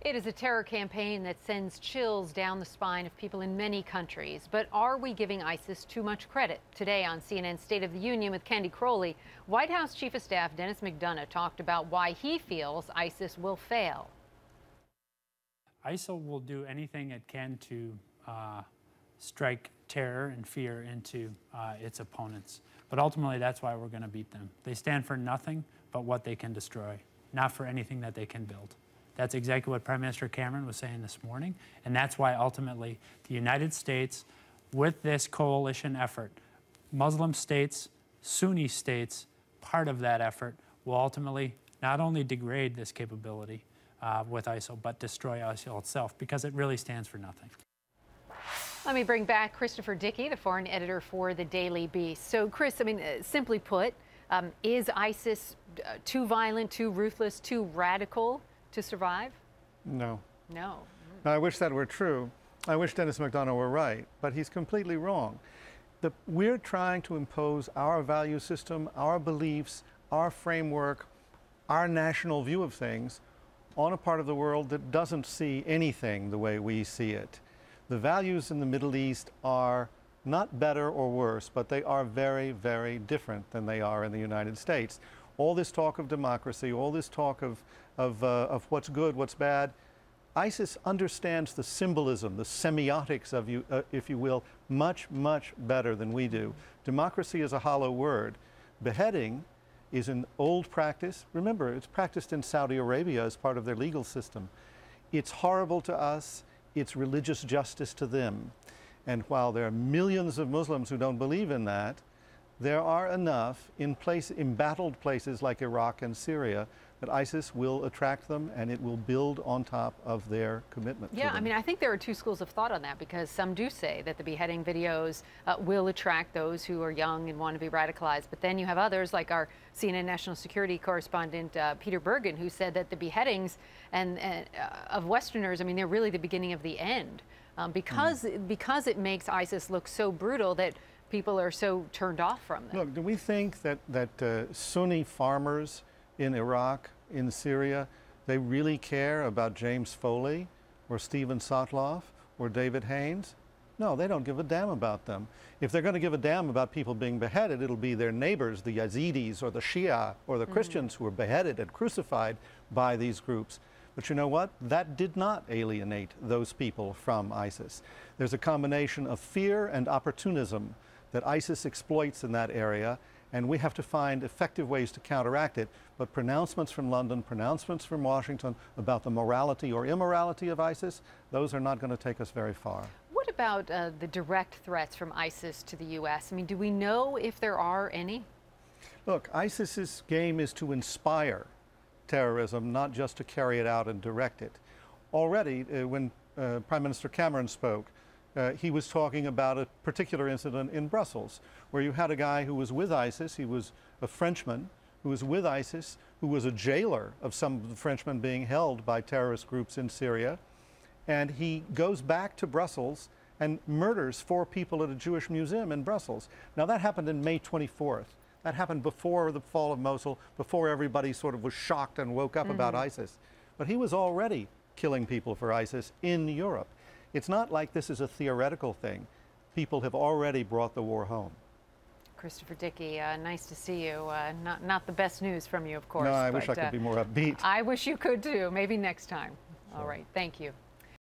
It is a terror campaign that sends chills down the spine of people in many countries. But are we giving ISIS too much credit? Today on CNN State of the Union with Candy Crowley, White House Chief of Staff Dennis McDonough talked about why he feels ISIS will fail. ISIL will do anything it can to strike terror and fear into its opponents. But ultimately, that's why we're going to beat them. They stand for nothing but what they can destroy, not for anything that they can build. That's exactly what Prime Minister Cameron was saying this morning, and that's why ultimately the United States, with this coalition effort, Muslim states, Sunni states, part of that effort will ultimately not only degrade this capability with ISIL, but destroy ISIL itself, because it really stands for nothing. Let me bring back Christopher Dickey, the foreign editor for the Daily Beast. So, Chris, simply put, is ISIS too violent, too ruthless, too radical to survive? No. No. Now, I wish that were true. I wish Dennis McDonough were right, but he's completely wrong. We're trying to impose our value system, our beliefs, our framework, our national view of things on a part of the world that doesn't see anything the way we see it. The values in the Middle East are not better or worse, but they are very, very different than they are in the United States. All this talk of democracy, all this talk of what's good, what's bad, ISIS understands the symbolism, the semiotics of if you will, much, much better than we do. Democracy is a hollow word. Beheading is an old practice. Remember, it's practiced in Saudi Arabia as part of their legal system. It's horrible to us. It's religious justice to them. And while there are millions of Muslims who don't believe in that, there are enough in embattled places like Iraq and Syria that ISIS will attract them, and it will build on top of their commitment to them. I think there are two schools of thought on that, because some do say that the beheading videos will attract those who are young and want to be radicalized. But then you have others, like our CNN national security correspondent, Peter Bergen, who said that the beheadings of Westerners, they're really the beginning of the end, because it makes ISIS look so brutal that people are so turned off from them. Look, do we think that Sunni farmers in Iraq, in Syria, they really care about James Foley or Steven Sotloff or David Haynes? No, they don't give a damn about them. If they're going to give a damn about people being beheaded, it'll be their neighbors, the Yazidis or the Shia or the Christians who were beheaded and crucified by these groups. But you know what? That did not alienate those people from ISIS. There's a combination of fear and opportunism that ISIS exploits in that area, and we have to find effective ways to counteract it. But pronouncements from London, pronouncements from Washington about the morality or immorality of ISIS, those are not going to take us very far. What about the direct threats from ISIS to the U.S.? Do we know if there are any? Look, ISIS's game is to inspire terrorism, not just to carry it out and direct it. Already, when Prime Minister Cameron spoke, he was talking about a particular incident in Brussels where you had a guy who was with ISIS. He was a Frenchman who was with ISIS, who was a jailer of some of the Frenchmen being held by terrorist groups in Syria. And he goes back to Brussels and murders 4 people at a Jewish museum in Brussels. Now, that happened in May 24th. That happened before the fall of Mosul, before everybody sort of was shocked and woke up about ISIS. But he was already killing people for ISIS in Europe. It's not like this is a theoretical thing. People have already brought the war home. Christopher Dickey, nice to see you. Not the best news from you, of course. No, I wish I could be more upbeat. I wish you could too. Maybe next time. All right. Thank you.